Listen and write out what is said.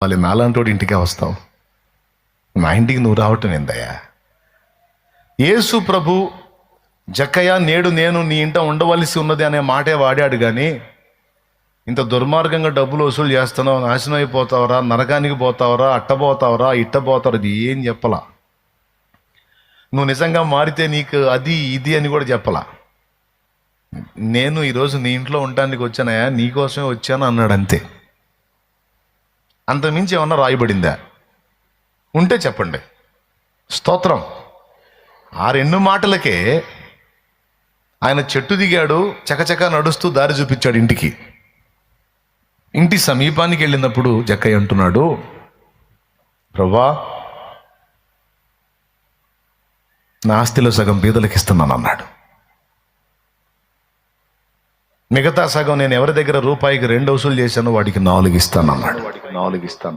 వాళ్ళు నాలాంటి ఇంటికే వస్తావు, నా ఇంటికి నువ్వు రావటం ఏందయ్యా? యేసు ప్రభు జక్కయ్య నేడు నేను నీ ఇంట ఉండవలసి ఉన్నది అనే మాటే వాడాడు, కానీ ఇంత దుర్మార్గంగా డబ్బులు వసూలు చేస్తున్నావు, నాశనం అయిపోతావరా, నరకానికి పోతావరా, అట్టబోతావరా, ఇట్టబోతావు, అది ఏం చెప్పలా. నువ్వు నిజంగా మారితే నీకు అది ఇది అని కూడా చెప్పలా. నేను ఈరోజు నీ ఇంట్లో ఉండడానికి వచ్చానయా, నీకోసమే వచ్చాను అన్నాడు, అంతే. అంతకుమించి ఏమన్నా రాయబడిందా? ఉంటే చెప్పండి. స్తోత్రం. ఆ రెండు మాటలకే ఆయన చెట్టు దిగాడు, చకచక నడుస్తూ దారి చూపించాడు ఇంటికి. ఇంటి సమీపానికి వెళ్ళినప్పుడు జక్కయ్య అంటున్నాడు, ప్రభా నా ఆస్తిలో సగం బీదలకు ఇస్తున్నాను అన్నాడు. మిగతా సగం నేను ఎవరి దగ్గర రూపాయికి 2 వసూలు చేశానో వాడికి 4 ఇస్తాను అన్నాడు.